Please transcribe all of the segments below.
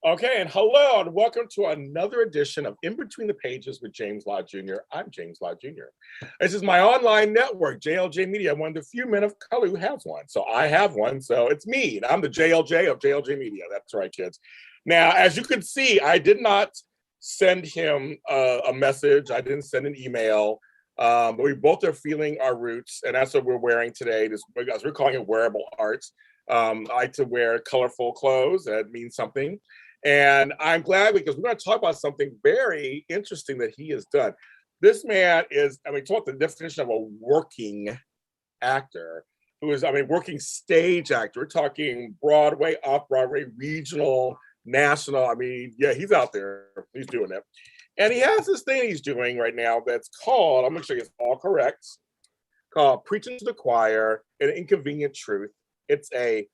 Okay, and hello, and welcome to another edition of In Between the Pages with James Lott Jr. I'm James Lott Jr. This is my online network, JLJ Media. I'm one of the few men of color who has one. So I have one, so it's me. And I'm the JLJ of JLJ Media. That's right, kids. Now, as you can see, I did not send him a message. I didn't send an email. But we both are feeling our roots, and that's what we're wearing today. Because we're calling it wearable arts. I like to wear colorful clothes. That means something. And I'm glad because we're going to talk about something very interesting that he has done. This man is, talk the definition of a working actor who is, working stage actor. We're talking Broadway, off-Broadway, regional, national. Yeah, he's out there. He's doing it. And he has this thing he's doing right now that's called, I'm going to show you it's all correct, called Preachin To The Choir, an Inconvenient Truth. It's a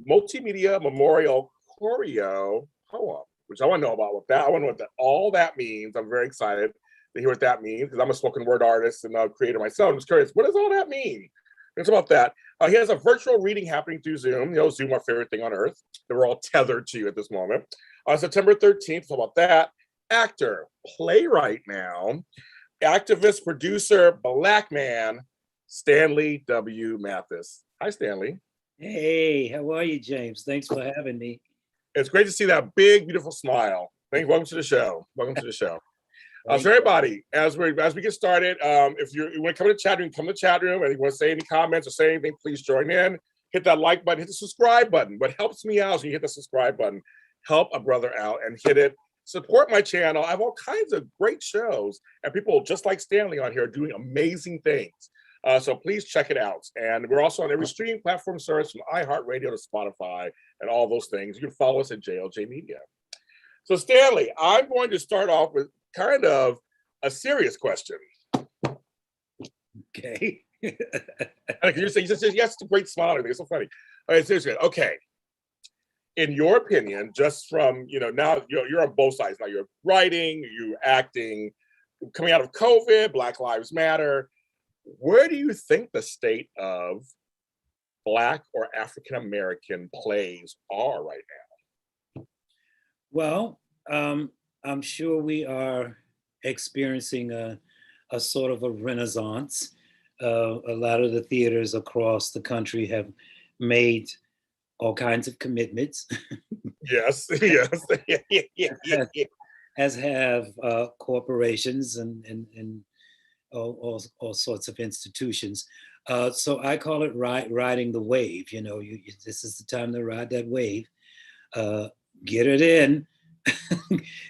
multimedia memorial choreo poem, which I want to know about what that. I want to know what all that means. I'm very excited to hear what that means because I'm a spoken word artist and a creator myself. I'm just curious, what does all that mean? It's about that. He has a virtual reading happening through Zoom. Zoom, our favorite thing on earth that we're all tethered to at this moment. On September 13th, it's about that. Actor, playwright now, activist, producer, Black man, Stanley W. Mathis. Hi, Stanley. Hey, how are you, James? Thanks for having me. It's great to see that big, beautiful smile. Welcome to the show. Welcome to the show. So everybody, as we get started, if you want to come to the chat room, come to the chat room, and you want to say any comments or say anything, please join in. Hit that like button, hit the subscribe button. What helps me out is when you hit the subscribe button. Help a brother out and hit it. Support my channel. I have all kinds of great shows and people just like Stanley on here doing amazing things. So please check it out. And we're also on every streaming platform service from iHeartRadio to Spotify and all those things. You can follow us at JLJ Media. So Stanley, I'm going to start off with kind of a serious question. Okay. You just said yes, it's a great smile. It's so funny. All right, seriously. Okay. In your opinion, just from, now you're on both sides. Now you're writing, you're acting, coming out of COVID, Black Lives Matter. Where do you think the state of Black or African-American plays are right now? Well, I'm sure we are experiencing a sort of a renaissance. A lot of the theaters across the country have made all kinds of commitments. Yes. As have corporations and all sorts of institutions. So I call it riding the wave. This is the time to ride that wave. Get it in.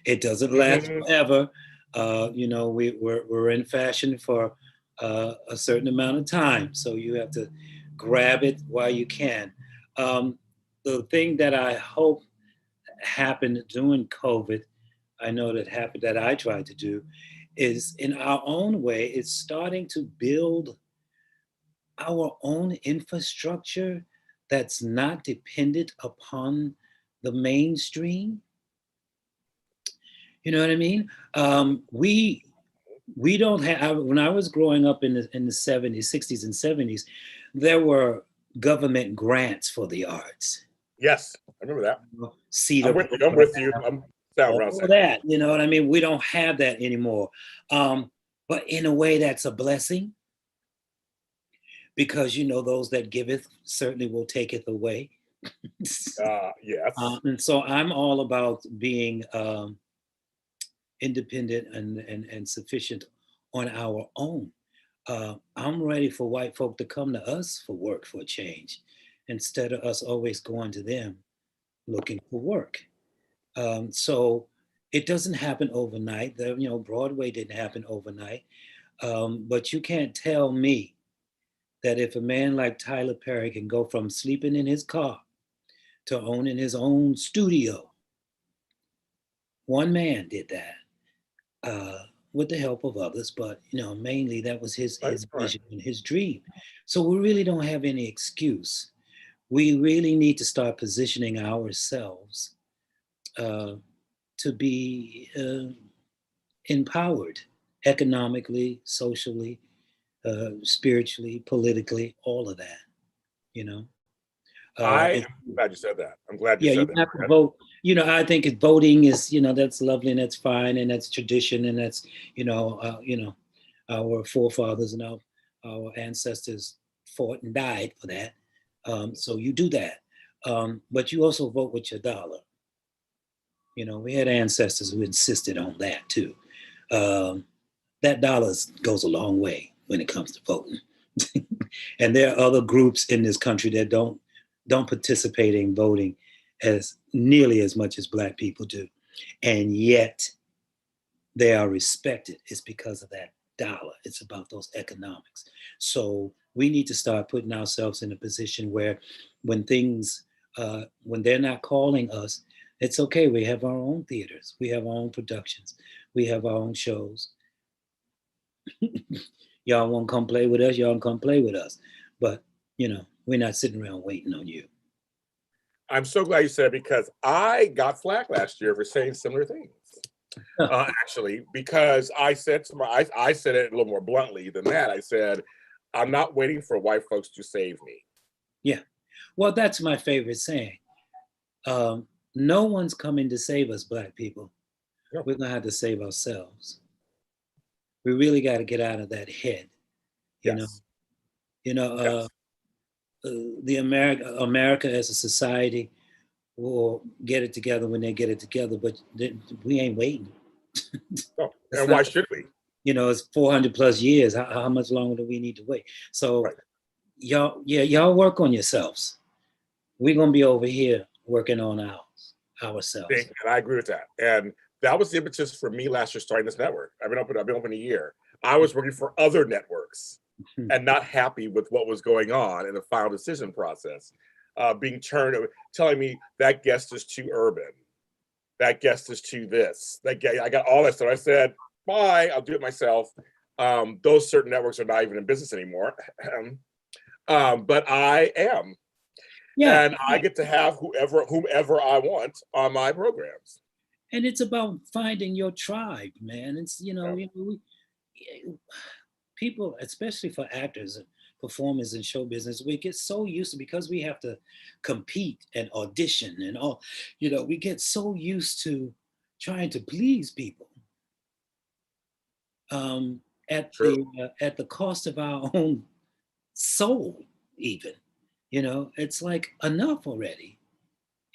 It doesn't last forever. We're in fashion for a certain amount of time. So you have to grab it while you can. The thing that I hope happened during COVID, I know that I tried to do, is in our own way, it's starting to build our own infrastructure that's not dependent upon the mainstream. You know what I mean? We don't have, when I was growing up in the 70s, 60s and 70s, there were government grants for the arts. Yes, I remember that. I'm with you. I'm down around that. You know what I mean? We don't have that anymore. But in a way, that's a blessing. Because, those that giveth certainly will taketh away. Yes. And so I'm all about being independent and sufficient on our own. I'm ready for white folk to come to us for work, for a change, instead of us always going to them looking for work. So it doesn't happen overnight. Broadway didn't happen overnight. But you can't tell me that if a man like Tyler Perry can go from sleeping in his car to owning his own studio, one man did that. With the help of others, but mainly that was his vision and his dream. So we really don't have any excuse. We really need to start positioning ourselves to be empowered economically, socially, spiritually, politically, all of that. I'm glad you said that. I'm glad you Yeah, said you have that. to vote. I think voting is, that's lovely and that's fine and that's tradition and that's, our forefathers and our ancestors fought and died for that. So you do that. But you also vote with your dollar. We had ancestors who insisted on that too. That dollar goes a long way when it comes to voting. And there are other groups in this country that don't participate in voting as nearly as much as Black people do. And yet they are respected. It's because of that dollar. It's about those economics. So we need to start putting ourselves in a position where when things, when they're not calling us, it's okay. We have our own theaters. We have our own productions. We have our own shows. Y'all want to come play with us? Y'all can come play with us. But, we're not sitting around waiting on you. I'm so glad you said it because I got flack last year for saying similar things. Actually, because I said I said it a little more bluntly than that. I said, I'm not waiting for white folks to save me. Yeah. Well, that's my favorite saying. No one's coming to save us, Black people. Yeah. We're going to have to save ourselves. We really got to get out of that head. Yes. Yes. The America as a society will get it together when they get it together, but we ain't waiting. No. And why should we? It's 400 plus years. How much longer do we need to wait? So right. y'all work on yourselves. We're going to be over here working on ourselves. And I agree with that. And that was the impetus for me last year starting this network. I've been open a year. I was working for other networks and not happy with what was going on in the final decision process. Telling me that guest is too urban. That guest is too this. I got all that stuff. I said, bye, I'll do it myself. Those certain networks are not even in business anymore. But I am. Yeah. And I get to have whomever I want on my programs. And it's about finding your tribe, man. It's, people, especially for actors and performers in show business, we get so used to, because we have to compete and audition and all, we get so used to trying to please people at the cost of our own soul, even. It's like enough already.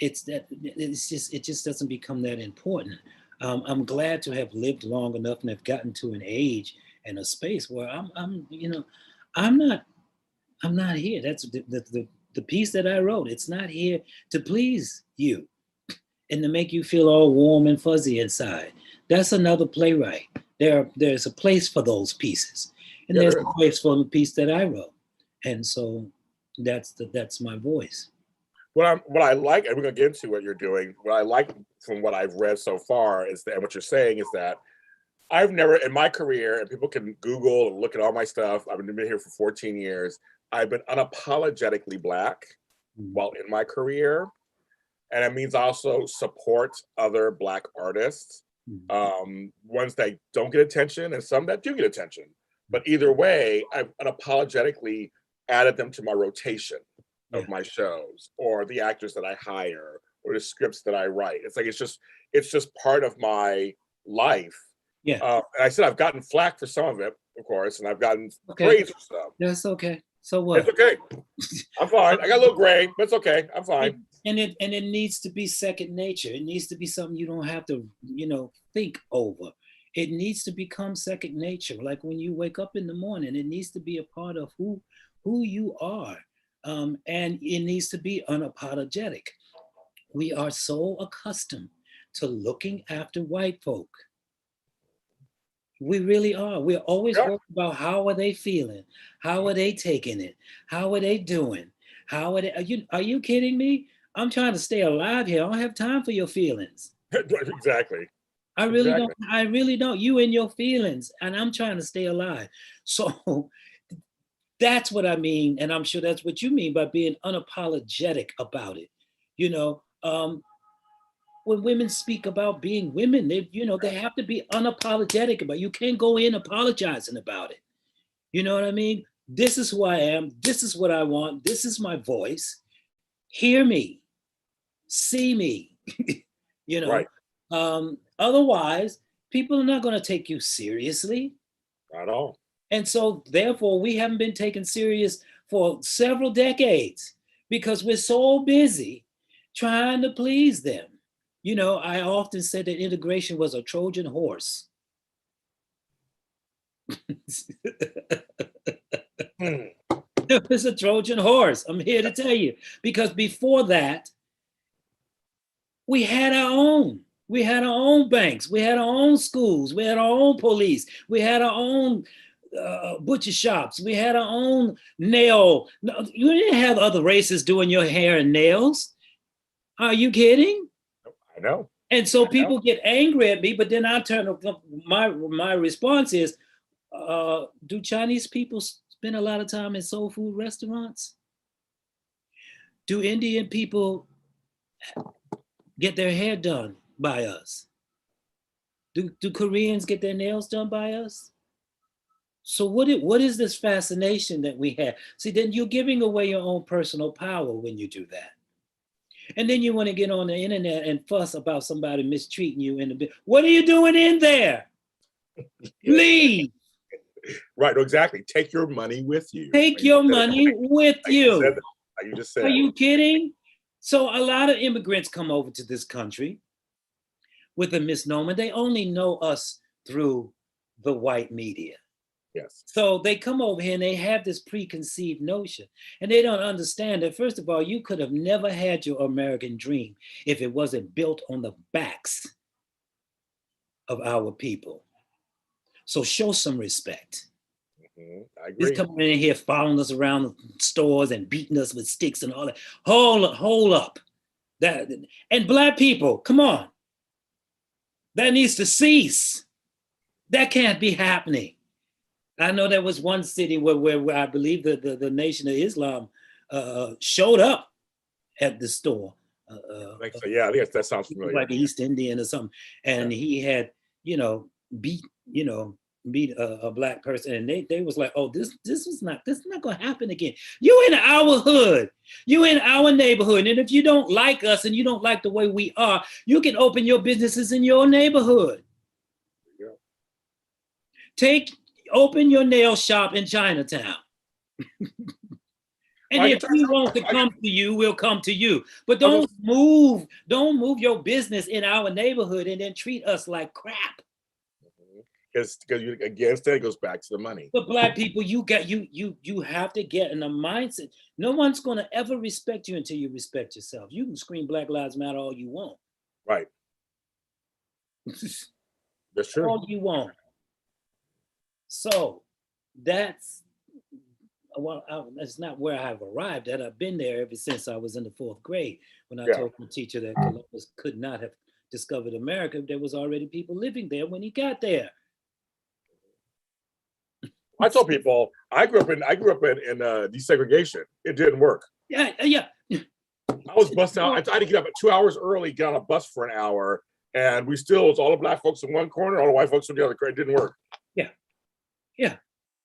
It just doesn't become that important. I'm glad to have lived long enough and have gotten to an age and a space where I'm not here. That's the piece that I wrote. It's not here to please you and to make you feel all warm and fuzzy inside. That's another playwright. There's a place for those pieces, and there's a place for the piece that I wrote, and so that's my voice. What I like, and we're gonna get into what you're doing. What I like from what I've read so far is that, and what you're saying is that I've never in my career, and people can Google and look at all my stuff. I've been here for 14 years. I've been unapologetically Black while in my career. And it means also support other Black artists, ones that don't get attention and some that do get attention. But either way, I've unapologetically added them to my rotation of my shows, or the actors that I hire, or the scripts that I write. It's just part of my life. Yeah. And I said I've gotten flack for some of it, of course, and I've gotten praise for some. That's okay. So what? It's okay. I'm fine. I got a little gray, but it's okay. I'm fine. And it needs to be second nature. It needs to be something you don't have to, think over. It needs to become second nature. Like when you wake up in the morning, it needs to be a part of who you are. And it needs to be unapologetic. We are so accustomed to looking after white folk. We really are. We're always worried about how are they feeling? How are they taking it? How are they doing? Are you kidding me? I'm trying to stay alive here. I don't have time for your feelings. Exactly. I really don't. You and your feelings, and I'm trying to stay alive. So that's what I mean, and I'm sure that's what you mean by being unapologetic about it. When women speak about being women, they have to be unapologetic about it. You can't go in apologizing about it. You know what I mean? This is who I am. This is what I want. This is my voice. hear me, see me, you know. Right. Otherwise, people are not going to take you seriously. Not at all. And so, therefore, we haven't been taken serious for several decades because we're so busy trying to please them. You know, I often said that integration was a Trojan horse. It was a Trojan horse. I'm here to tell you. Because before that, we had our own. We had our own banks. We had our own schools. We had our own police. We had our own butcher shops. We had our own nail. No, you didn't have other races doing your hair and nails. Are you kidding? I know. And so people get angry at me, but then I turn, my response is, do Chinese people spend a lot of time in soul food restaurants? Do Indian people get their hair done by us? Do Koreans get their nails done by us? So what is this fascination that we have? See, then you're giving away your own personal power when you do that. And then you want to get on the internet and fuss about somebody mistreating you in the bed. What are you doing in there? Leave. Right, exactly. Take your money with you. Take your money with you. You just said. Are you kidding? So a lot of immigrants come over to this country with a misnomer. They only know us through the white media. Yes. So they come over here and they have this preconceived notion, and they don't understand that, first of all, you could have never had your American dream if it wasn't built on the backs of our people. So show some respect. I agree. He's coming in here following us around the stores and beating us with sticks and all that. Hold up. And Black people, come on. That needs to cease. That can't be happening. I know there was one city where I believe the Nation of Islam showed up at the store. Yeah, I guess that sounds familiar. Like East Indian or something. And he had, beat a Black person, and they was like, oh, this is not gonna happen again. You in our hood, you in our neighborhood, and if you don't like us and you don't like the way we are, you can open your businesses in your neighborhood. Open your nail shop in Chinatown. And if we want to come to you, we'll come to you. But don't move your business in our neighborhood and then treat us like crap. Because instead it goes back to the money. But Black people, you have to get in the mindset. No one's gonna ever respect you until you respect yourself. You can scream Black Lives Matter all you want. Right. That's true. All you want. So that's not where I've arrived at. I've been there ever since I was in the 4th grade when I told the teacher that Columbus could not have discovered America. There was already people living there when he got there. I tell people I grew up in desegregation. It didn't work. Yeah. I was bused out. I had to get up at 2 hours early, get on a bus for an hour, and it was all the Black folks in one corner, all the white folks in the other. It didn't work. Yeah.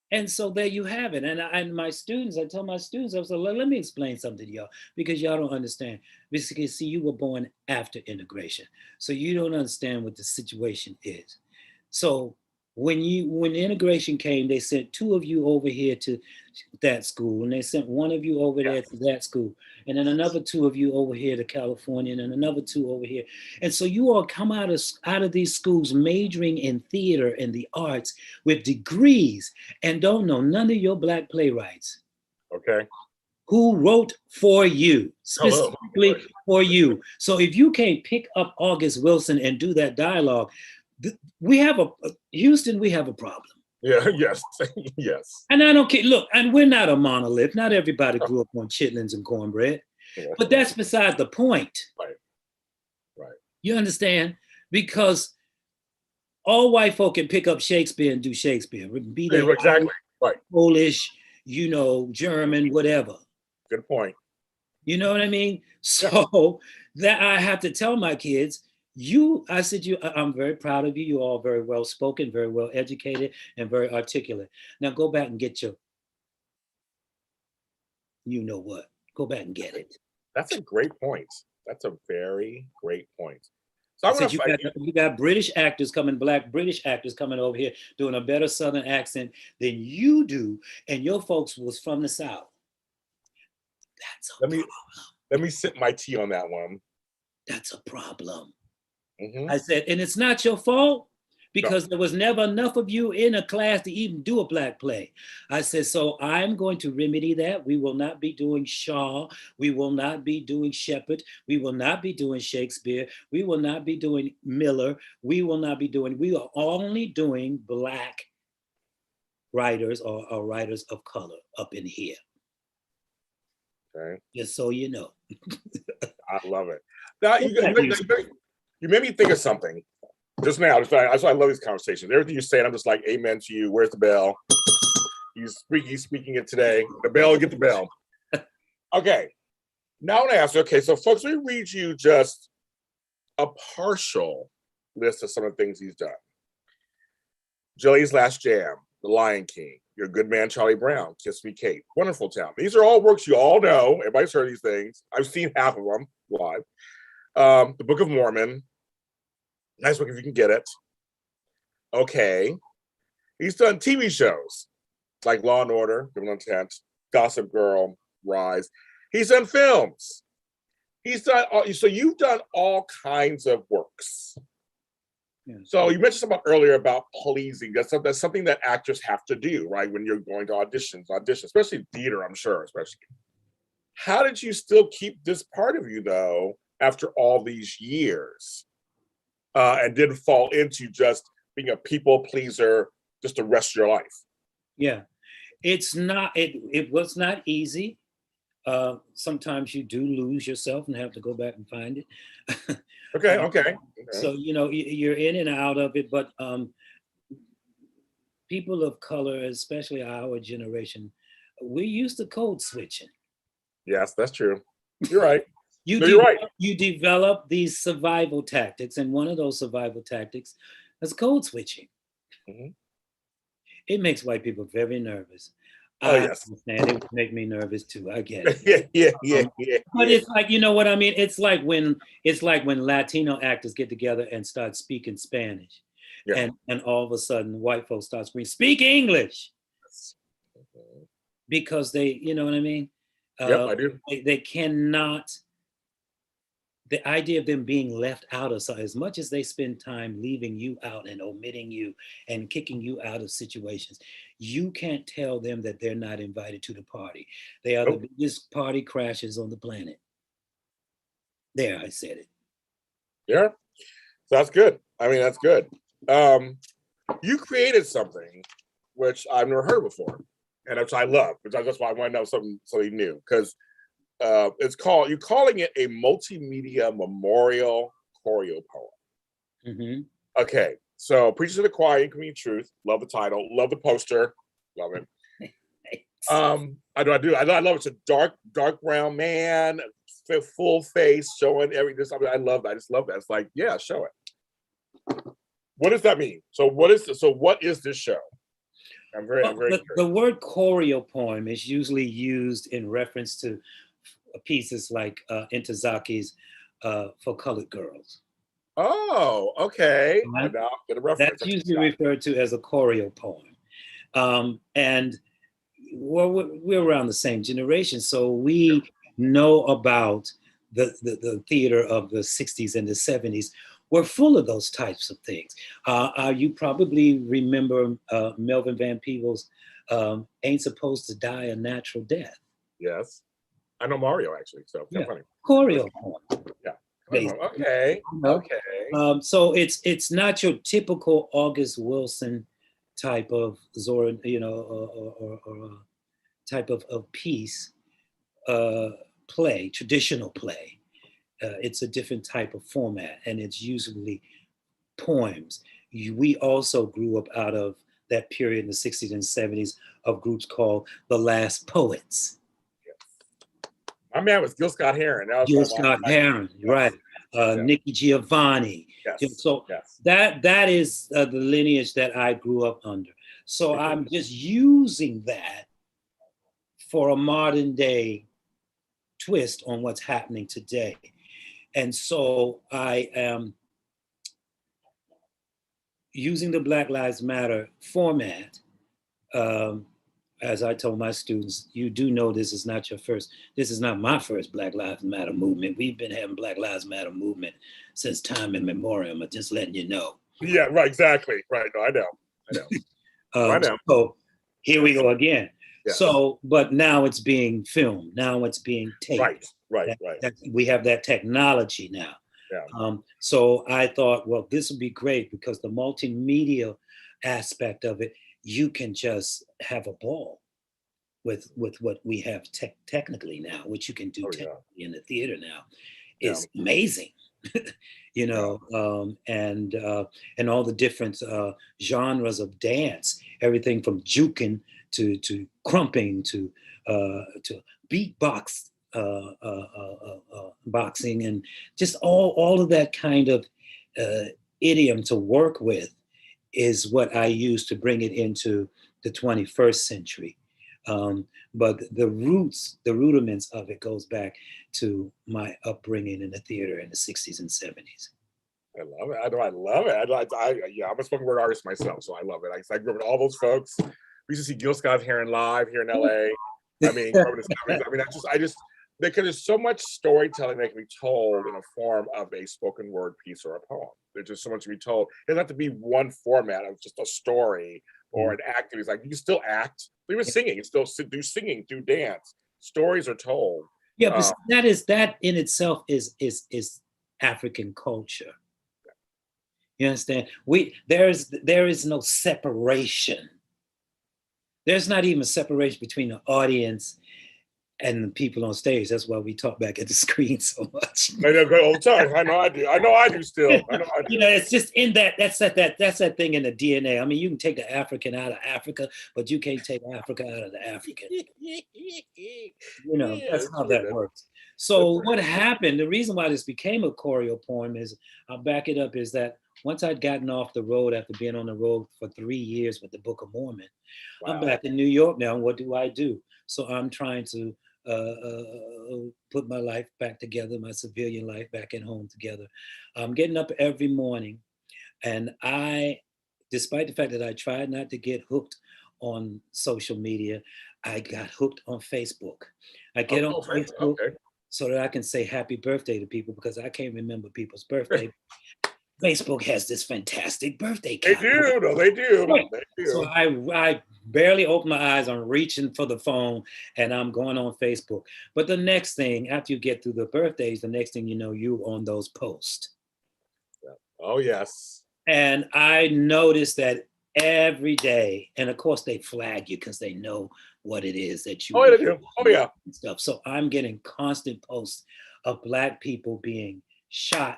And so there you have it. And my students, I tell my students, I was like, let me explain something to y'all, because y'all don't understand. Basically, see, you were born after integration, so you don't understand what the situation is. So when integration came, they sent 2 of you over here to that school, and they sent 1 of you over there to that school, and then another 2 of you over here to California, and then another 2 over here. And so you all come out of these schools majoring in theater and the arts with degrees and don't know none of your Black playwrights. Okay. Who wrote for you, specifically for you. So if you can't pick up August Wilson and do that dialogue, Houston, we have a problem. Yeah, yes, yes. And I don't care, look, and we're not a monolith. Not everybody grew up on chitlins and cornbread, but that's beside the point. Right. You understand? Because all white folk can pick up Shakespeare and do Shakespeare. Be they exactly right. Polish, German, whatever. Good point. You know what I mean? So that I have to tell my kids, I'm very proud of you. You're all very well spoken, very well educated, and very articulate. Now go back and get your, you know what? Go back and get it. That's a great point. That's a very great point. So I I want said to you got British actors coming, Black British actors coming over here doing a better Southern accent than you do, and your folks was from the South. That's a problem. Let me sip my tea on that one. That's a problem. Mm-hmm. I said, and it's not your fault because there was never enough of you in a class to even do a Black play. I said, so I'm going to remedy that. We will not be doing Shaw. We will not be doing Shepard. We will not be doing Shakespeare. We will not be doing Miller. We are only doing Black writers or writers of color up in here. Okay. Just so you know. I love it. Now, you made me think of something just now. That's why I love these conversations. Everything you're saying, I'm just like, amen to you. Where's the bell? He's speaking it today. The bell, get the bell. Okay. Now I want to ask you, okay, so folks, we read you just a partial list of some of the things he's done. Jelly's Last Jam, The Lion King, Your Good Man, Charlie Brown, Kiss Me, Kate, Wonderful Town. These are all works you all know. Everybody's heard these things. I've seen half of them live. The Book of Mormon. Nice book if you can get it. Okay. He's done TV shows like Law and Order, Criminal Intent, Gossip Girl, Rise. He's done films. He's done so you've done all kinds of works. Yeah. So you mentioned something earlier about pleasing. That's something that actors have to do, right? When you're going to audition, especially theater, I'm sure, especially. How did you still keep this part of you though after all these years? And didn't fall into just being a people pleaser just the rest of your life? Yeah, it was not easy. Sometimes you do lose yourself and have to go back and find it. Okay. So, you're in and out of it, but people of color, especially our generation, we're used to code switching. Yes, that's true. You're right. You're right. You develop these survival tactics, and one of those survival tactics is code switching. Mm-hmm. It makes white people very nervous. Yes. Understand. It would make me nervous too. I get it. Yeah. But it's like, you know what I mean? It's like when Latino actors get together and start speaking Spanish, and all of a sudden white folks start screaming, "Speak English!" Because they, you know what I mean? Yep, I do. They cannot. The idea of them being left out of, so as much as they spend time leaving you out and omitting you and kicking you out of situations, you can't tell them that they're not invited to the party. They are the biggest party crashers on the planet. There, I said it. Yeah, so that's good. I mean, that's good. You created something which I've never heard before, and which I love, that's why I want to know something new, because you're calling it a multimedia memorial choreo poem. Mm-hmm. Okay, so Preachin To The Choir, Inconvenient Truth. Love the title. Love the poster. Love it. I do. I love it. It's a dark brown man, full face, showing everything. I love that. I just love that. It's like, yeah, show it. What does that mean? So what is this show? I'm very the word choreo poem is usually used in reference to pieces like Intazaki's For Colored Girls. Oh, okay. That's usually referred to as a choreo poem. And we're around the same generation, so we know about the theater of the 60s and the 70s. We're full of those types of things. You probably remember Melvin Van Peebles' Ain't Supposed to Die a Natural Death. Yes. I know Mario, actually, so yeah. Funny. Choreo poem. Yeah. Okay. So it's not your typical August Wilson type of Zora, or type of piece, play, traditional play. It's a different type of format, and it's usually poems. We also grew up out of that period in the 60s and 70s of groups called the Last Poets. My man was Gil Scott-Heron. Gil Scott-Heron, right. Nikki Giovanni. Yes. That is the lineage that I grew up under. So I'm just using that for a modern day twist on what's happening today. And so I am using the Black Lives Matter format. As I told my students, you do know this is not my first Black Lives Matter movement. We've been having Black Lives Matter movement since time immemorial. I'm just letting you know. Yeah, right, exactly. Right. No, I know. I know. So here we go again. Yeah. So, but now it's being filmed. Now it's being taped. Right. We have that technology now. Yeah. So I thought, well, this would be great because the multimedia aspect of it, you can just have a ball with what we have technically now, which you can do technically in the theater now, is amazing. You know, and all the different genres of dance, everything from juking to crumping to beatbox, boxing, and just all of that kind of idiom to work with is what I use to bring it into the 21st century. But the rudiments of it goes back to my upbringing in the theater in the 60s and 70s. I love it. I love it. I'm a spoken word artist myself, so I love it. I grew up with all those folks. We used to see Gil Scott-Heron live here in LA. I mean, because there's so much storytelling that can be told in a form of a spoken word piece or a poem. There's just so much to be told. It doesn't have to be one format of just a story or an acting. It's like you can still act. Even singing, you still do singing, do dance. Stories are told. Yeah, but that in itself is African culture. You understand? There is no separation. There's not even a separation between the audience and the people on stage. That's why we talk back at the screen so much. I know, all the time. I know I do still. I know I do. You know, it's just in that's that thing in the DNA. I mean, you can take the African out of Africa, but you can't take Africa out of the African. You know, that's how that works. So what happened, the reason why this became a choreo poem is, I'll back it up, is that once I'd gotten off the road after being on the road for 3 years with the Book of Mormon, I'm back in New York now. What do? So I'm trying to put my life back together, my civilian life back at home together. I'm getting up every morning, and despite the fact that I tried not to get hooked on social media, I got hooked on Facebook. I get on Facebook so that I can say happy birthday to people, because I can't remember people's birthday. Facebook has this fantastic birthday calendar. They do. Right. So I barely open my eyes. I'm reaching for the phone and I'm going on Facebook. But the next thing, after you get through the birthdays, the next thing you know, you're on those posts. Oh, yes. And I noticed that every day, and of course they flag you because they know what it is that you they do. Oh, yeah. Stuff. So I'm getting constant posts of Black people being shot,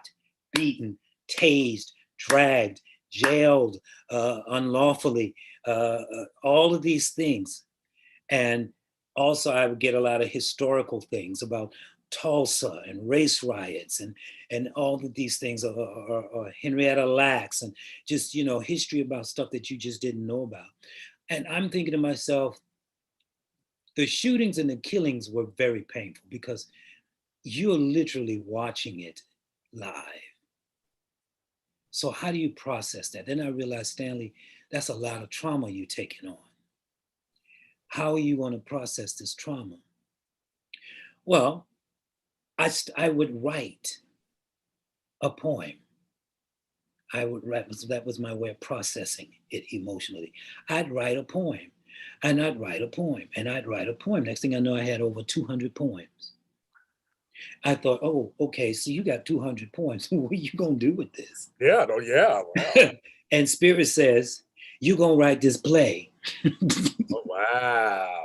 beaten, tased, dragged, jailed unlawfully, all of these things. And also I would get a lot of historical things about Tulsa and race riots and all of these things, or Henrietta Lacks, and just, you know, history about stuff that you just didn't know about. And I'm thinking to myself, the shootings and the killings were very painful because you're literally watching it live. So how do you process that? Then I realized, Stanley, that's a lot of trauma you're taking on. How are you going to process this trauma? Well, I would write a poem. I would write, that was my way of processing it emotionally. I'd write a poem, and I'd write a poem, and I'd write a poem. Next thing I know, I had over 200 poems. I thought, oh, okay, so you got 200 poems. What are you going to do with this? Yeah, no, yeah. Wow. And Spirit says, you're going to write this play. Oh, wow.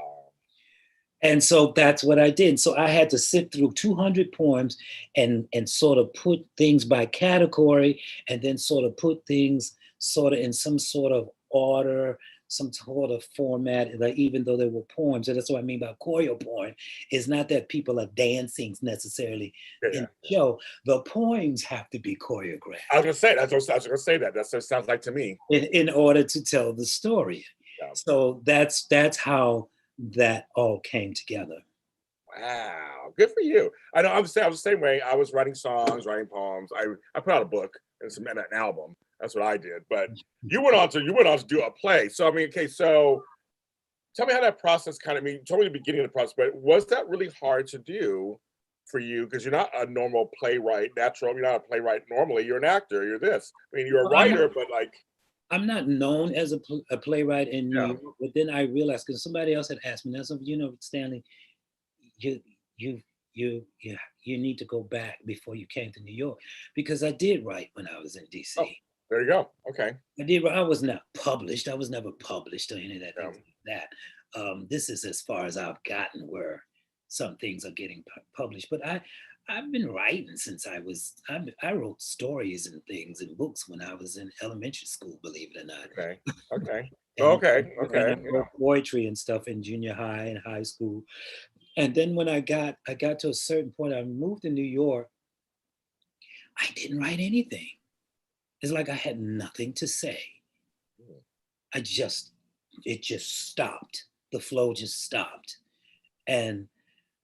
And so that's what I did. So I had to sit through 200 poems and sort of put things by category, and then sort of put things sort of in some sort of order, some sort of format, like, even though they were poems. And that's what I mean by choreo poem. It's not that people are dancing necessarily in the show. The poems have to be choreographed. I was going to say that. That's what it sounds like to me. In order to tell the story. Yeah. So that's how that all came together. Wow, good for you. I know I was the same way. I was writing songs, writing poems. I put out a book and an album. That's what I did. But you went on to do a play. So I mean, okay, so tell me how that process kind of, I mean, you told me the beginning of the process, but was that really hard to do for you? Because you're not a normal playwright, you're not a playwright normally, you're an actor, you're this. I mean, you're a writer, but like. I'm not known as a playwright in New Yeah. York, but then I realized, because somebody else had asked me, that's, you know, Stanley, you need to go back before you came to New York, because I did write when I was in DC. Oh, there you go. Okay. I was not published. I was never published or any of that. Yeah. Things like that. This is as far as I've gotten, where some things are getting published. But I've been writing since I wrote stories and things and books when I was in elementary school, believe it or not. Okay. Okay. And Okay. I wrote poetry and stuff in junior high and high school. And then when I got to a certain point, I moved to New York. I didn't write anything. It's like I had nothing to say. It just stopped. The flow just stopped. And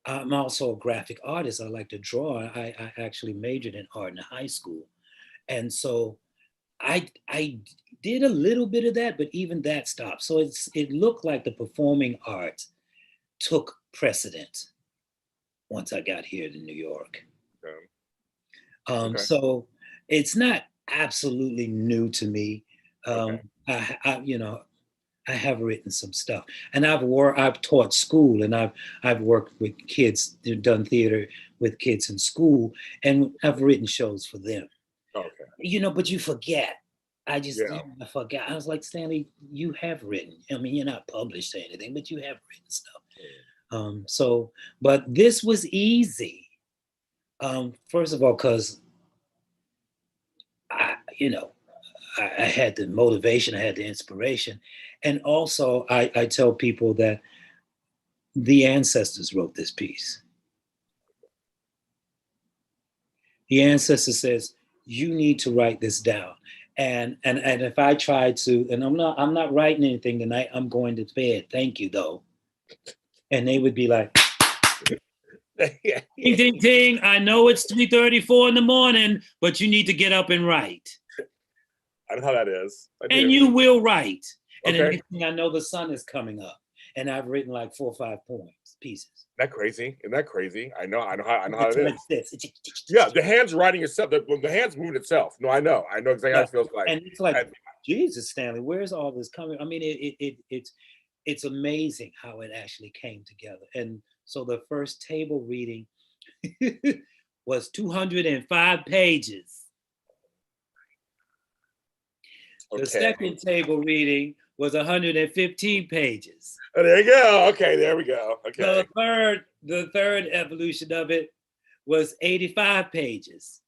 I'm also a graphic artist. I like to draw. I actually majored in art in high school. And so I did a little bit of that, but even that stopped. So it looked like the performing arts took precedent once I got here to New York. Okay. So it's not absolutely new to me. I have written some stuff, and I've taught school, and I've worked with kids, done theater with kids in school, and I've written shows for them. Okay. You know, but you forget. I forgot. I was like, Stanley, you have written. I mean, you're not published or anything, but you have written stuff. But this was easy. First of all, because I had the motivation, I had the inspiration. And also I tell people that the ancestors wrote this piece. The ancestor says, you need to write this down. And if I try to, and I'm not writing anything tonight, I'm going to bed. Thank you though. And they would be like, ding, ding, ding. I know it's 3:34 in the morning, but you need to get up and write. I know how that is. And you will write. And Okay. the next thing I know, the sun is coming up. And I've written like 4 or 5 pieces. Isn't that crazy? Isn't that crazy? I know how it is. This. Yeah, the hand's writing itself. The hand's moving itself. No, I know exactly how it feels like. And it's like, Jesus, Stanley, where's all this coming? I mean, it's amazing how it actually came together. And so the first table reading was 205 pages. Okay. The second table reading was 115 pages. Oh, there you go. Okay, there we go. Okay. The third evolution of it was 85 pages.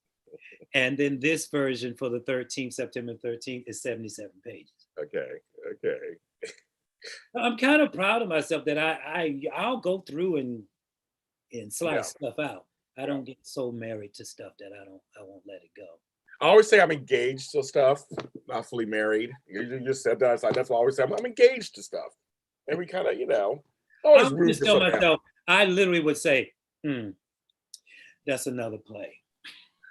And then this version for the 13th, September 13th, is 77 pages. Okay. I'm kind of proud of myself that I'll go through and slice stuff out. I don't get so married to stuff that I won't let it go. I always say I'm engaged to stuff, not fully married. You just said that. That's what I always say. I'm engaged to stuff. And we kind of, I would just tell myself, I literally would say, that's another play.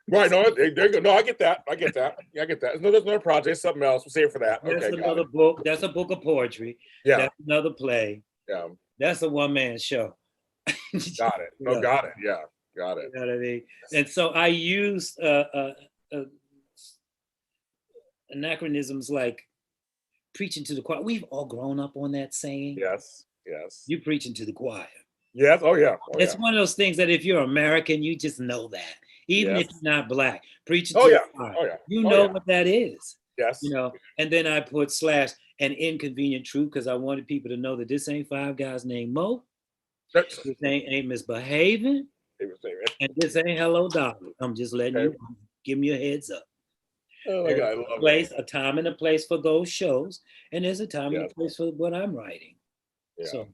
Right. No, there you go. No, I get that. Yeah, I get that. No, there's another project, something else. We'll save it for that. That's okay, another book. That's a book of poetry. Yeah. That's another play. Yeah. That's a one-man show. Got it. No, got it. Yeah. Got it. You know what I mean? And so I used anachronisms like preaching to the choir. We've all grown up on that saying. Yes. You preaching to the choir. Yes. Oh, yeah. It's one of those things that if you're American, you just know that. Even if you're not Black, preaching to the choir. Oh, yeah. You know what that is. Yes. And then I put / an inconvenient truth, because I wanted people to know that this ain't 5 guys named Mo. This ain't misbehaving. And this ain't Hello Dolly. I'm just letting you give me a heads up. Oh my God, I love it. A time and a place for those shows, and there's a time and a place for what I'm writing. Yeah. So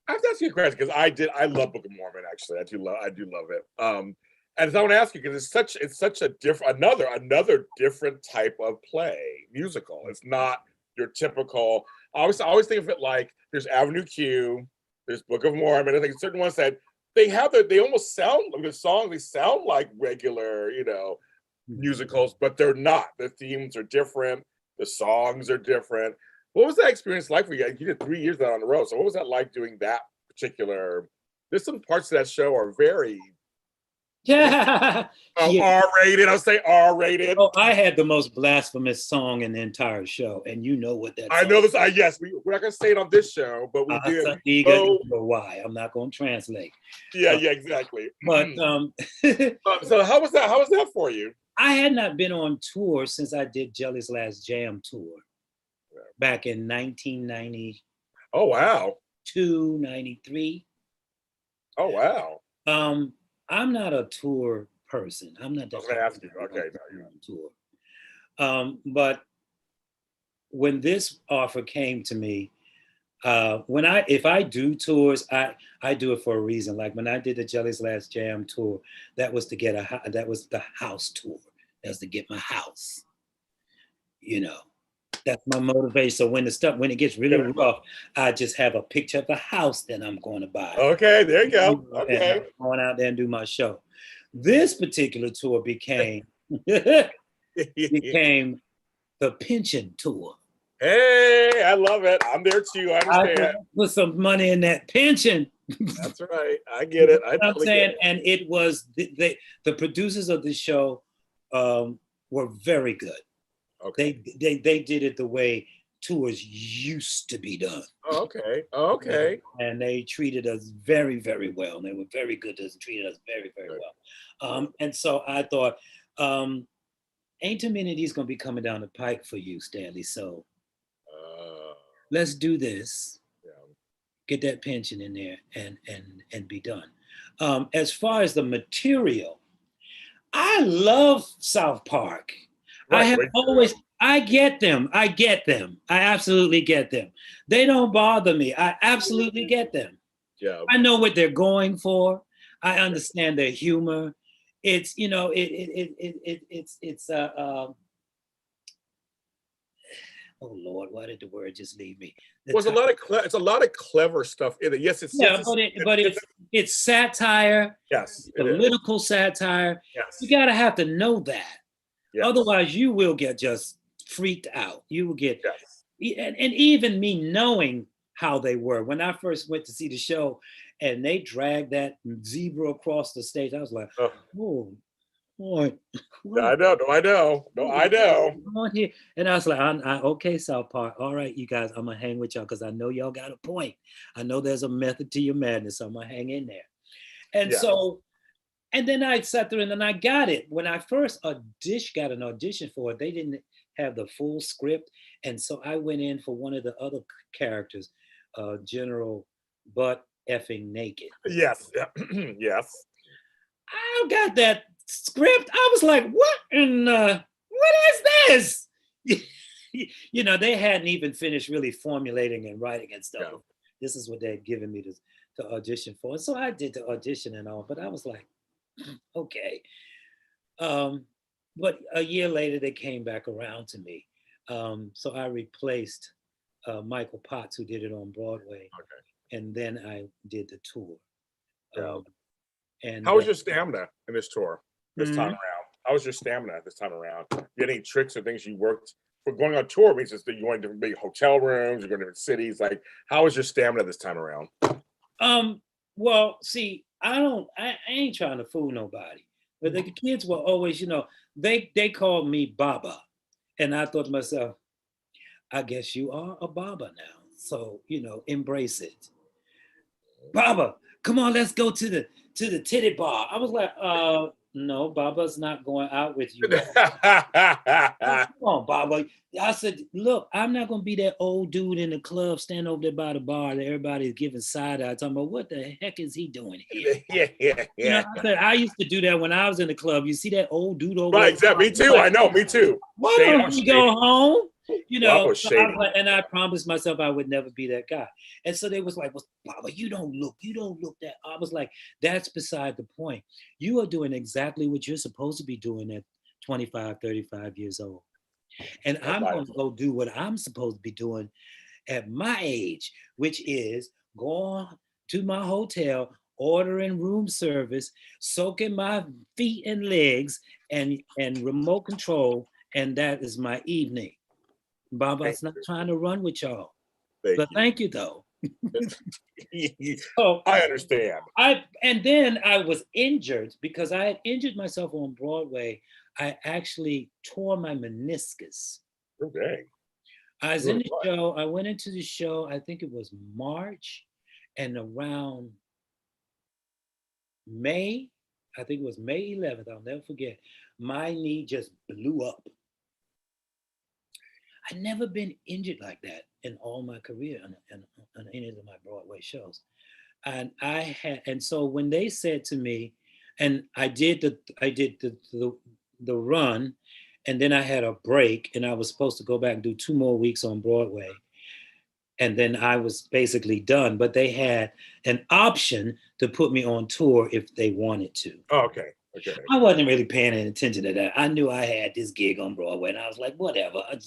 I have to ask you a question, because I love Book of Mormon, actually. I do love it. And I want to ask you, because it's such a different, another different type of play, musical. It's not your typical. I always think of it like there's Avenue Q, there's Book of Mormon. I think certain ones that they have they almost sound like the songs. They sound like regular, musicals, but they're not. The themes are different. The songs are different. What was that experience like for you? You did 3 years out on the road. So what was that like doing that particular? There's some parts of that show are very Yeah. R-rated. I'll say R-rated. Oh, I had the most blasphemous song in the entire show, and you know what that song I know this. Yes, we're not gonna say it on this show, but we did. Why? I'm not gonna translate. Yeah, exactly. But so how was that? How was that for you? I had not been on tour since I did Jelly's Last Jam tour back in 1990. Oh wow. 93. Oh wow. I'm not a tour person. I'm not that. I was gonna ask you. Okay, no, tour. But when this offer came to me, if I do tours, I do it for a reason. Like when I did the Jelly's Last Jam tour, that was the house tour. That was to get my house. That's my motivation. So when it gets really rough, I just have a picture of the house that I'm going to buy. Okay, there you go. Okay. And I'm going out there and do my show. This particular tour became became the pension tour. Hey, I love it. I'm there too. I understand. I put some money in that pension. That's right. I get it. I'm saying, and it was the producers of the show were very good. Okay. They did it the way tours used to be done. Okay. And they treated us very, very well. And they were very good to us and treated us very, very well. And so I thought, ain't too many of these gonna be coming down the pike for you, Stanley. So let's do this. Get that pension in there and be done. As far as the material, I love South Park. Right, I get them. I absolutely get them. They don't bother me. I absolutely get them. Yeah. I know what they're going for. I understand their humor. It's, oh Lord, why did the word just leave me? It's a lot of clever stuff in it. Yes, it's satire. Yes, political satire. Yes, you gotta have to know that. Yes. Otherwise, you will get just freaked out. You will get, and even me knowing how they were when I first went to see the show, and they dragged that zebra across the stage. I was like, oh. Boy, I know. And I was like, okay, South Park. All right, you guys, I'm gonna hang with y'all because I know y'all got a point. I know there's a method to your madness, so I'm gonna hang in there. And so, and then I sat there and then I got it. When I first got an audition for it, they didn't have the full script, and so I went in for one of the other characters, General Butt Effing Naked. Yes. Yes. I got that script. I was like, what is this? They hadn't even finished really formulating and writing and stuff. This is what they had given me to audition for. And so I did the audition and all, but I was like, okay. But a year later, they came back around to me. So I replaced Michael Potts, who did it on Broadway. Okay. And then I did the tour. And how was your stamina in this tour this time around? How was your stamina this time around? You had any tricks or things you worked for going on tour? Means that you went to big hotel rooms, you're going to different cities. Like, how was your stamina this time around? Well, see, I ain't trying to fool nobody. But the kids were always, they called me Baba. And I thought to myself, I guess you are a Baba now. So, embrace it. Baba, come on, let's go to the titty bar. I was like, no, Baba's not going out with you. Come on, Baba. I said, look, I'm not going to be that old dude in the club standing over there by the bar that everybody's giving side eye, talking about what the heck is he doing here? Yeah. I said, I used to do that when I was in the club. You see that old dude over there? Right, exactly. Me too. Like, I know, me too. Why don't you go home? And I promised myself I would never be that guy. And so they was like, well, Baba, you don't look that. I was like, that's beside the point. You are doing exactly what you're supposed to be doing at 25, 35 years old. And I'm going to go do what I'm supposed to be doing at my age, which is go on to my hotel, ordering room service, soaking my feet and legs, and remote control, and that is my evening. Baba's not trying to run with y'all. Thank you though. So, I understand. And then I was injured because I had injured myself on Broadway. I actually tore my meniscus. Okay. I was in the show. I went into the show, I think it was March, and around May, I think it was May 11th, I'll never forget, my knee just blew up. I'd never been injured like that in all my career on any of my Broadway shows. And so when they said to me, and I did the run, and then I had a break, and I was supposed to go back and do 2 more weeks on Broadway, and then I was basically done. But they had an option to put me on tour if they wanted to. Oh, okay. Okay. I wasn't really paying any attention to that. I knew I had this gig on Broadway, and I was like, whatever. I'll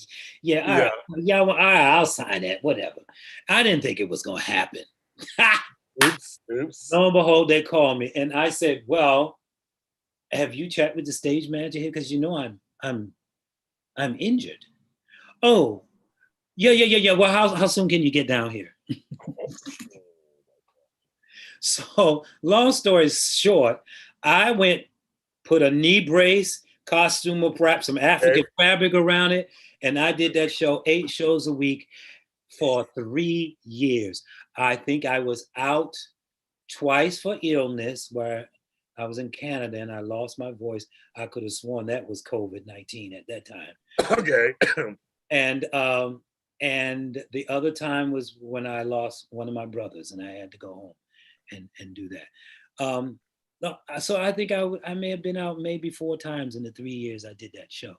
sign that, whatever. I didn't think it was going to happen. Oops. Lo and behold, they called me, and I said, well, have you checked with the stage manager here? Because I'm injured. Oh, yeah. Well, how soon can you get down here? So, long story short, I went, put a knee brace, costume or perhaps some African fabric around it, and I did that show 8 shows a week for 3 years. I think I was out twice for illness, where I was in Canada and I lost my voice. I could have sworn that was COVID-19 at that time. Okay. And the other time was when I lost one of my brothers and I had to go home and do that. So I think I may have been out maybe 4 times in the 3 years I did that show.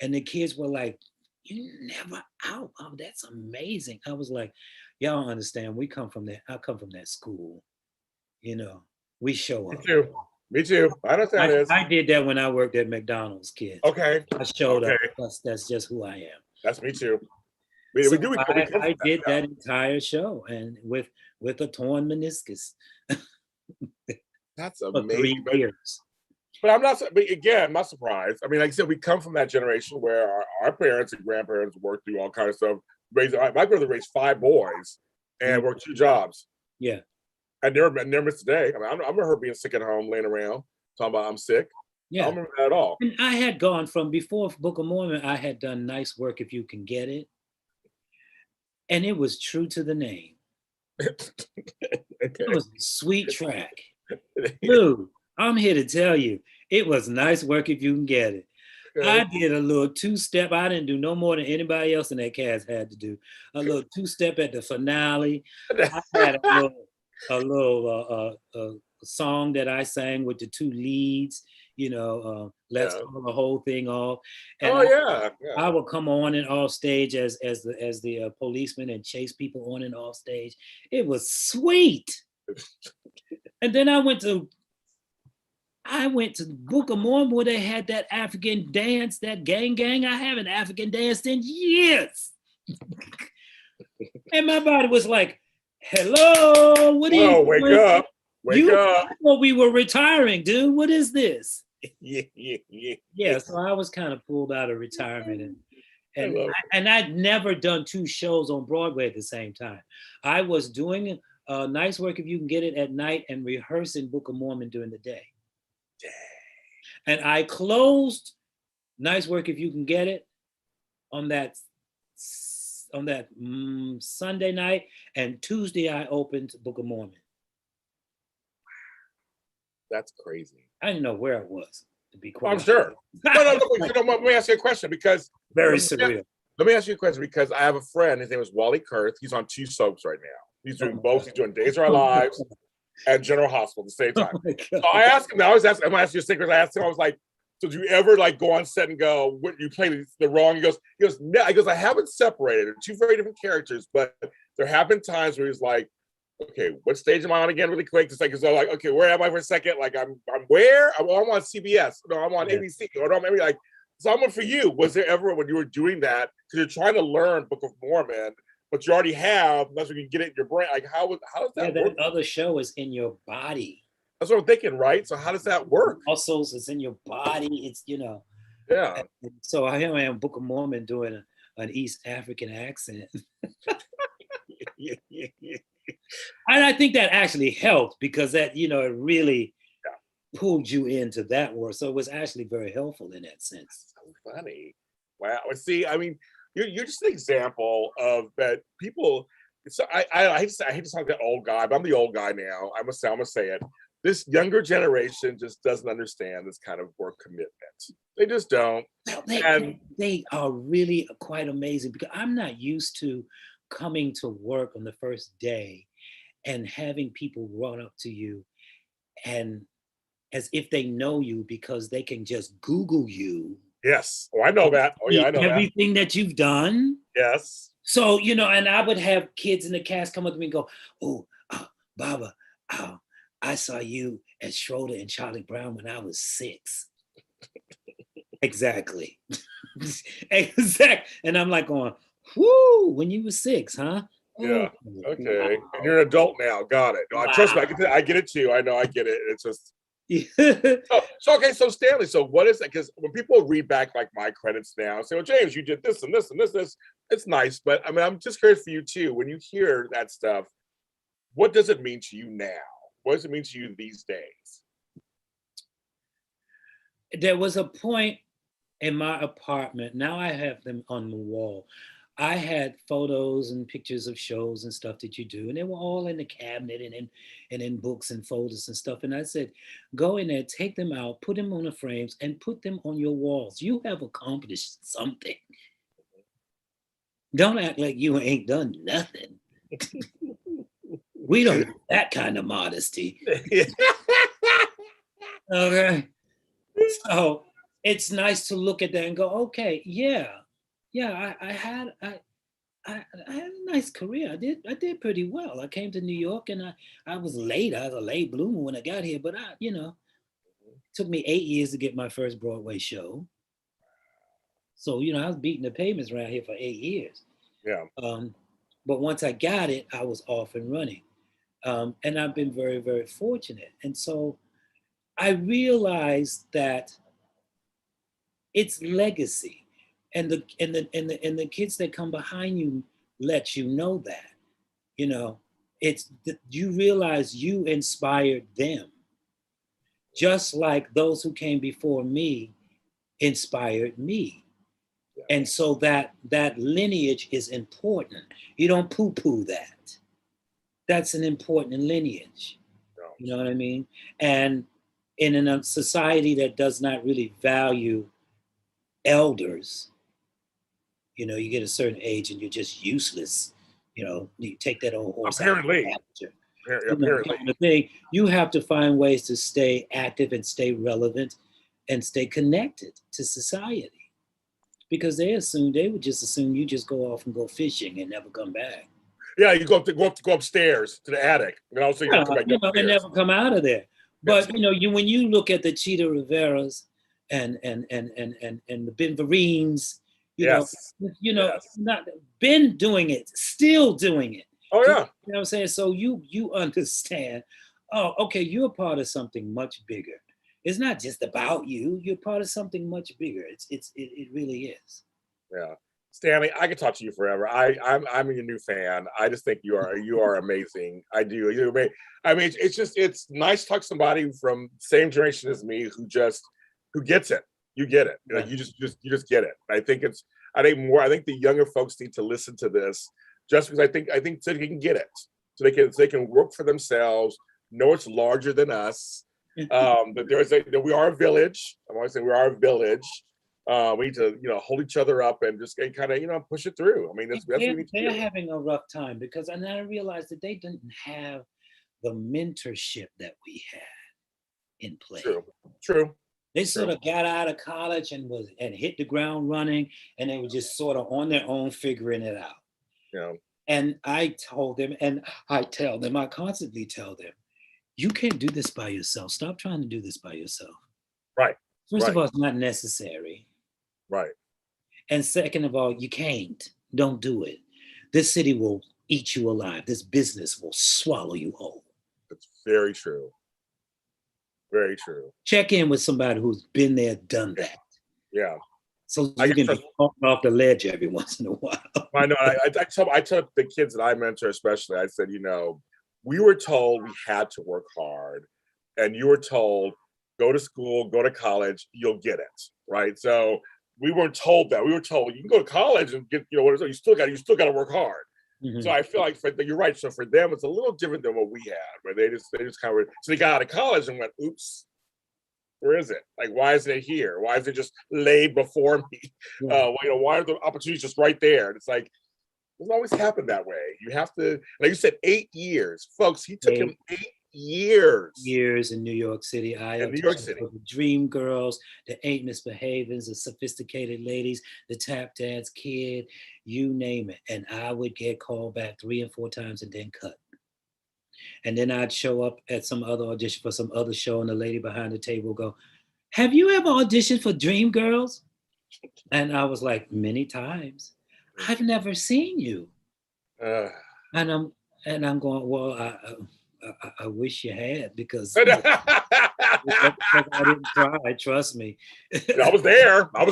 And the kids were like, "You're never out. Oh, that's amazing." I was like, y'all don't understand. I come from that school. We show up. Me too. I understand this. I did that when I worked at McDonald's, kids. Okay. I showed up. That's just who I am. That's me too. I did that entire show, and with a torn meniscus. That's amazing. 3 years. But I'm not surprised. I mean, like I said, we come from that generation where our parents and grandparents worked through all kinds of stuff. My brother raised 5 boys and worked 2 jobs. Yeah. I never missed a day. I mean, I remember her being sick at home, laying around, talking about I'm sick. Yeah. I don't remember that at all. And I had gone from before Book of Mormon, I had done Nice Work If You Can Get It. And it was true to the name. It was a sweet track. Dude, I'm here to tell you, it was nice work if you can get it. Okay. I did a little 2-step. I didn't do no more than anybody else in that cast had to do. A little 2-step at the finale. I had a little song that I sang with the 2 leads. Let's call the whole thing off. And I would come on and off stage as the policeman and chase people on and off stage. It was sweet. And then I went to Book of Mormon where they had that African dance, that gang. I haven't African danced in years. And my body was like, hello, what are you wake up. Wake up. I thought we were retiring, dude. What is this? Yeah. So I was kind of pulled out of retirement, and I'd never done 2 shows on Broadway at the same time. I was doing Nice Work If You Can Get It at night and rehearsing Book of Mormon during the day. And I closed Nice Work If You Can Get It on that Sunday night, and Tuesday I opened Book of Mormon. That's crazy. I didn't know where it was, to be quite honest. I'm sure. Let me ask you a question because very surreal. Let me ask you a question because I have a friend. His name is Wally Kurth. He's on 2 soaps right now. He's doing both. He's doing Days of Our Lives and General Hospital at the same time. So I asked him. I always ask. I'm gonna ask you a secret. I asked him. I was like, "So do you ever go on set and go, what, you play the wrong?" He goes, "No." He goes, "I haven't separated. They're 2 very different characters, but there have been times where he's like, okay, what stage am I on again really quick?" Just so like, okay, where am I for a second? Like, I'm where? I'm on CBS. No, I'm on ABC. Or no, maybe someone for you. Was there ever when you were doing that, because you're trying to learn Book of Mormon, but you already have, unless we can get it in your brain. Like, how does that work? That other show is in your body. That's what I'm thinking, right? So how does that work? Muscles, it's in your body. It's, Yeah. So here I am, Book of Mormon, doing an East African accent. And I think that actually helped because that, it really pulled you into that world. So it was actually very helpful in that sense. So funny. Wow. See, I mean, you're just an example of that people. So I hate to sound like that old guy, but I'm the old guy now. I'm gonna say it. This younger generation just doesn't understand this kind of work commitment. They just don't. Well, they are really quite amazing because I'm not used to coming to work on the first day and having people run up to you and as if they know you because they can just Google you. Yes. Oh, I know that. Oh, yeah, I know everything that you've done. Yes. So, and I would have kids in the cast come up to me and go, oh, Baba, I saw you as Schroeder and Charlie Brown when I was 6. Exactly. Exactly. And I'm like going, whoo, when you were 6, huh? Yeah. Okay. Wow. And you're an adult now. Got it. No, wow. Trust me, I get it too. I know, I get it. It's just. Okay, so Stanley, so what is it? Because when people read back like my credits now and say, well, James, you did this and this and this, it's nice. But I mean, I'm just curious for you too. When you hear that stuff, what does it mean to you now? What does it mean to you these days? There was a point in my apartment. Now I have them on the wall. I had photos and pictures of shows and stuff that you do, and they were all in the cabinet and in books and folders and stuff. And I said, go in there, take them out, put them on the frames, and put them on your walls. You have accomplished something. Don't act like you ain't done nothing. We don't have that kind of modesty. Okay. So it's nice to look at that and go, okay, yeah, I had a nice career. I did pretty well. I came to New York and I was late. I was a late bloomer when I got here, but it took me 8 years to get my first Broadway show. So, I was beating the pavements around here for 8 years. Yeah. But once I got it, I was off and running. And I've been very, very fortunate. And so I realized that it's legacy. And the kids that come behind you let you know that, you realize you inspired them, just like those who came before me inspired me. Yeah. And so that lineage is important. You don't poo-poo that. That's an important lineage. You know what I mean? And in a society that does not really value elders, you get a certain age and you're just useless. You take that old horse. Apparently. The thing, you have to find ways to stay active and stay relevant and stay connected to society. Because they would just assume you just go off and go fishing and never come back. Yeah, you go upstairs to the attic, and also you come back upstairs. And never come out of there. But when you look at the Cheetah Riveras and the Ben Vereen's, not been doing it, still doing it. Oh yeah. You know what I'm saying? So you understand, oh, okay, you're part of something much bigger. It's not just about you. You're part of something much bigger. It really is. Yeah. Stanley, I could talk to you forever. I'm your new fan. I just think you are amazing. I do. I mean, it's nice to talk to somebody from the same generation as me who gets it. You get it. You just get it. I think the younger folks need to listen to this just because I think so they can get it. So they can work for themselves, know it's larger than us. That we are a village. I want to say we are a village. We need to, hold each other up and just kind of, push it through. I mean, that's what we need to do. They're having a rough time because I realized that they didn't have the mentorship that we had in play. True. They sort of got out of college and hit the ground running, and they were just sort of on their own figuring it out. Yeah. And I told them, and I constantly tell them, you can't do this by yourself. Stop trying to do this by yourself. Right. First of all, it's not necessary. Right. And second of all, you can't. Don't do it. this city will eat you alive. This business will swallow you whole. It's very true. Very true. Check in with somebody who's been there, done that. Yeah. So you can be talked off the ledge every once in a while. I know. I tell the kids that I mentor, especially, I said, we were told we had to work hard, and you were told, go to school, go to college, you'll get it, right? So we weren't told that. We were told you can go to college and get, you still got to work hard. Mm-hmm. So I feel like you're right. So for them, it's a little different than what we had, where they just kind of, so they got out of college and went, oops, where is it? Like, why isn't it here? Why is it just laid before me? Yeah. Why are the opportunities just right there? And it's like, it doesn't always happen that way. You have to, like you said, 8 years. Folks, he took him 8 years. Years in New York City. In New York City. The dream girls, the ain't misbehavings, the sophisticated ladies, the tap dance kid, you name it. And I would get called back 3 and 4 times and then cut. And then I'd show up at some other audition for some other show, and the lady behind the table would go, have you ever auditioned for Dream Girls? And I was like, many times. I've never seen you. And I'm going, well, I wish you had, because I didn't try. Trust me. I was there. I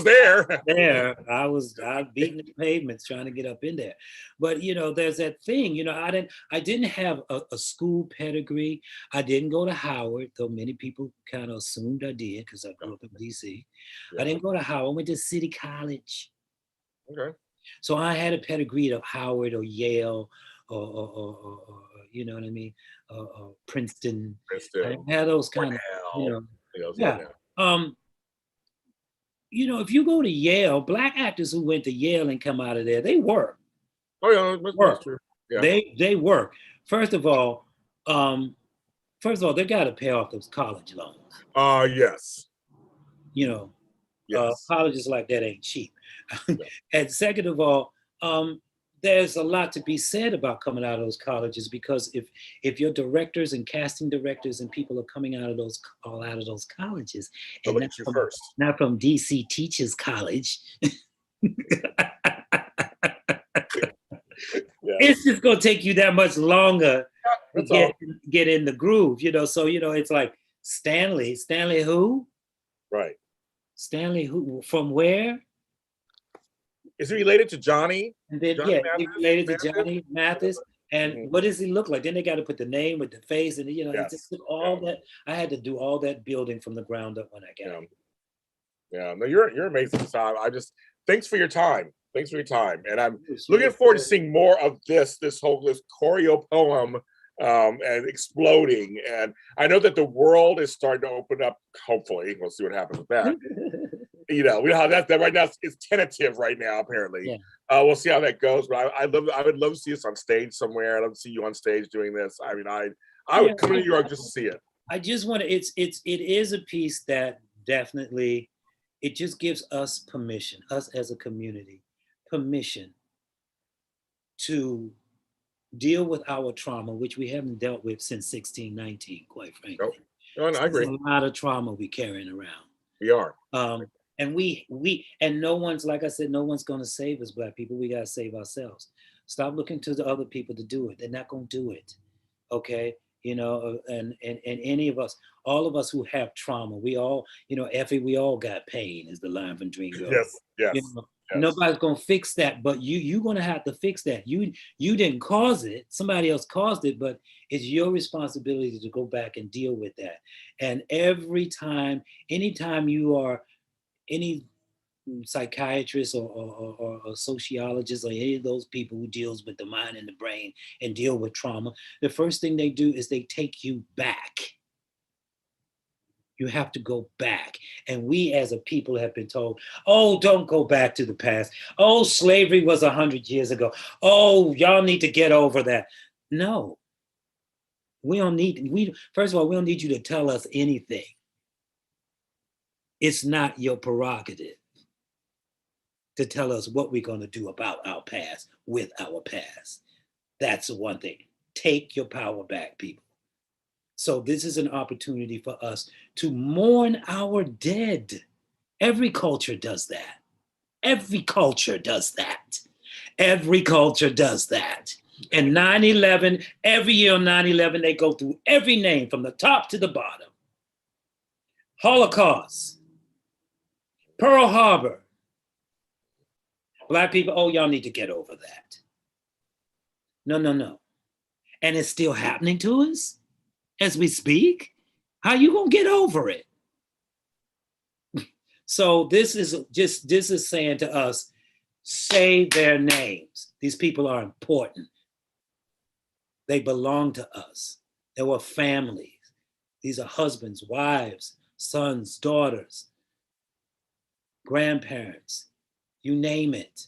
was beating the pavements trying to get up in there. But there's that thing. I didn't have a school pedigree. I didn't go to Howard, though many people kind of assumed I did because I grew up in DC. Yeah. I didn't go to Howard. I went to City College. Okay. So I had a pedigree of Howard or Yale or you know what I mean, Princeton. I had those kind of, yeah. If you go to Yale, Black actors who went to Yale and come out of there, they work. Oh yeah, that's true. Yeah. They work. First of all, they got to pay off those college loans. Yes. Yes. Colleges like that ain't cheap. And second of all, there's a lot to be said about coming out of those colleges, because if your directors and casting directors and people are coming out of those colleges, and not from DC Teachers College, it's just gonna take you that much longer to get in the groove, So it's like Stanley who? Right. Stanley who? From where? Is he related to Johnny? And then he's related to Johnny Mathis. And what does he look like? Then they got to put the name with the face, and it just took all that. I had to do all that building from the ground up when I got it. Yeah, no, you're amazing, Sam. Thanks for your time. And I'm looking forward to seeing more of this choreo poem and exploding. And I know that the world is starting to open up. Hopefully, we'll see what happens with that. We know how that right now is tentative right now, apparently. Yeah. We'll see how that goes. But I would love to see us on stage somewhere. I'd love to see you on stage doing this. I mean, I would come to New York just to see it. I just want to, it is a piece that definitely, it just gives us permission, us as a community, permission to deal with our trauma, which we haven't dealt with since 1619, quite frankly. No, I agree. There's a lot of trauma we're carrying around. We are. And and no one's, like I said, no one's going to save us, Black people. We got to save ourselves. Stop looking to the other people to do it. They're not going to do it. Okay. And any of us, all of us who have trauma, we all, Effie, we all got pain, is the line from Dream Girl. Yes. Yes. Nobody's going to fix that, but you're going to have to fix that. You didn't cause it. Somebody else caused it, but it's your responsibility to go back and deal with that. And anytime you are any psychiatrist or sociologist or any of those people who deals with the mind and the brain and deal with trauma, the first thing they do is they take you back. You have to go back. And we as a people have been told, oh, don't go back to the past. Oh, slavery was 100 years ago. Oh, y'all need to get over that. No. First of all, we don't need you to tell us anything. It's not your prerogative to tell us what we're going to do about our past with our past. That's the one thing. Take your power back, people. So this is an opportunity for us to mourn our dead. Every culture does that. Every culture does that. And 9/11, every year on 9/11, they go through every name from the top to the bottom. Holocaust, Pearl Harbor. Black people, oh, y'all need to get over that. No, no, no. And it's still happening to us as we speak. How you gonna get over it? So this is saying to us, say their names. These people are important. They belong to us. They were families. These are husbands, wives, sons, daughters, grandparents, you name it.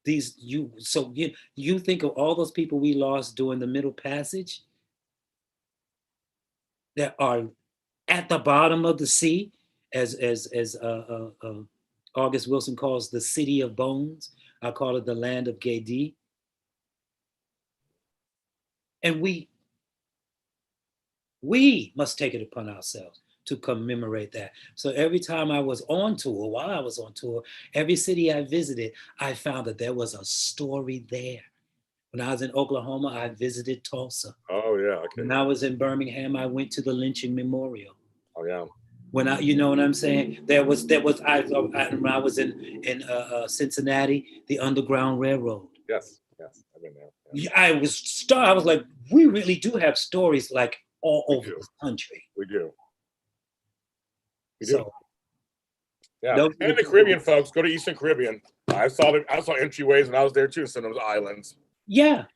You think of all those people we lost during the Middle Passage that are at the bottom of the sea, as August Wilson calls the city of bones. I call it the land of Gedi. And we must take it upon ourselves to commemorate that. So every time I was on tour, while I was on tour, every city I visited, I found that there was a story there. When I was in Oklahoma, I visited Tulsa. Oh, yeah. Okay. When I was in Birmingham, I went to the lynching memorial. Oh, yeah. When you know what I'm saying? When I was in Cincinnati, the Underground Railroad. Yes. I've been there. Yeah. I was like, we really do have stories like all over the country. We do. So, yeah. And the Caribbean folks, go to Eastern Caribbean. I saw entryways when I was there too, some of those islands. Yeah.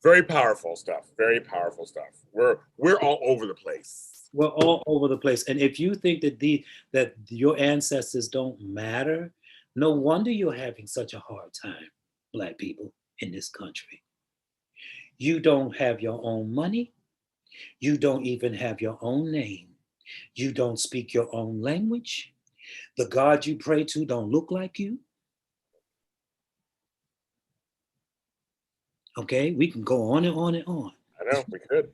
Very powerful stuff. Very powerful stuff. We're all over the place. We're all over the place. And if you think that your ancestors don't matter, no wonder you're having such a hard time, Black people in this country. You don't have your own money. You don't even have your own name. You don't speak your own language. The God you pray to don't look like you. Okay, we can go on and on and on. I know, we could.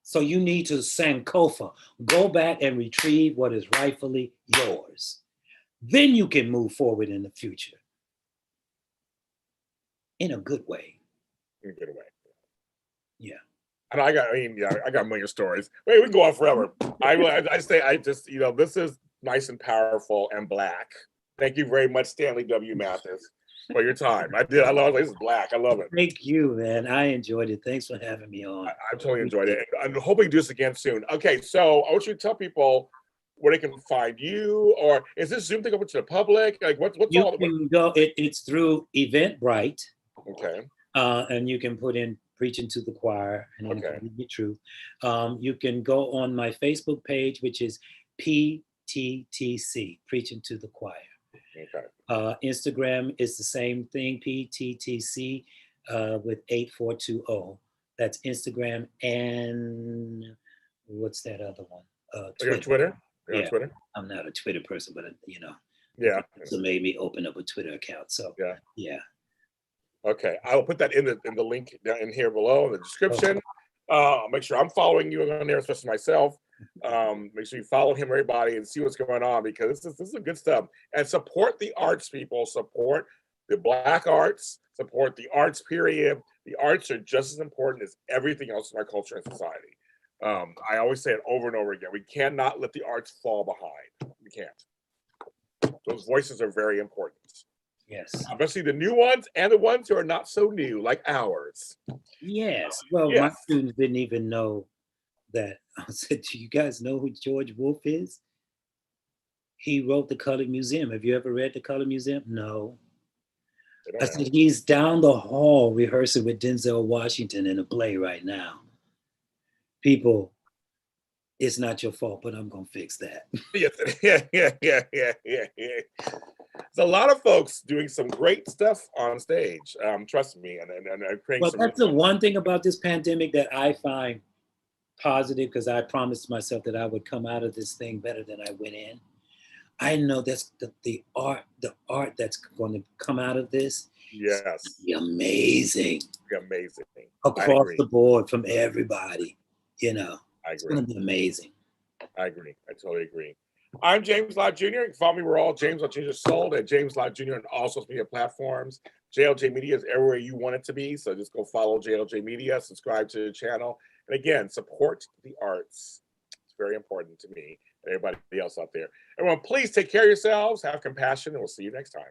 So you need to Sankofa. Go back and retrieve what is rightfully yours. Then you can move forward in the future. In a good way. In a good way. Yeah. And I got a million stories. Wait, we can go on forever. This is nice and powerful and Black. Thank you very much, Stanley W. Mathis, for your time. I love it. This is Black. I love it. Thank you, man. I enjoyed it. Thanks for having me on. I totally enjoyed it. I'm hoping to do this again soon. Okay, so I want you to tell people where they can find you, or is this Zoom thing open to the public? Like, what's you all? Can go. It's through Eventbrite. Okay. And you can put in Preachin To The Choir and Inconvenient Truth. You can go on my Facebook page, which is PTTC, Preachin To The Choir. Okay. Instagram is the same thing, PTTC with 8420. That's Instagram, and what's that other one? Twitter. Twitter? You're on Twitter? I'm not a Twitter person, but Yeah. So made me open up a Twitter account. So yeah. Okay, I will put that in the link down in here below in the description. Okay. I'll make sure I'm following you on there, especially myself. Make sure you follow him, everybody, and see what's going on, because this is good stuff. And support the arts, people. Support the Black arts. Support the arts, period. The arts are just as important as everything else in our culture and society. I always say it over and over again. We cannot let the arts fall behind. We can't. Those voices are very important. Yes. Especially the new ones and the ones who are not so new, like ours. Yes. Well, my students didn't even know that. I said, do you guys know who George Wolfe is? He wrote The Colored Museum. Have you ever read The Colored Museum? No. I said, he's down the hall rehearsing with Denzel Washington in a play right now. People, it's not your fault, but I'm going to fix that. Yeah. There's a lot of folks doing some great stuff on stage. Trust me, and creating. Well, that's the one thing about this pandemic that I find positive, because I promised myself that I would come out of this thing better than I went in. I know that's the art that's going to come out of this. Yes, be amazing. Amazing across the board from everybody. I agree. It's going to be amazing. I agree. I totally agree. I'm James Lott Jr. You can follow me. We're all James Lott Jr. Sold at James Lott Jr. on all social media platforms. JLJ Media is everywhere you want it to be. So just go follow JLJ Media, subscribe to the channel. And again, support the arts. It's very important to me and everybody else out there. Everyone, please take care of yourselves, have compassion, and we'll see you next time.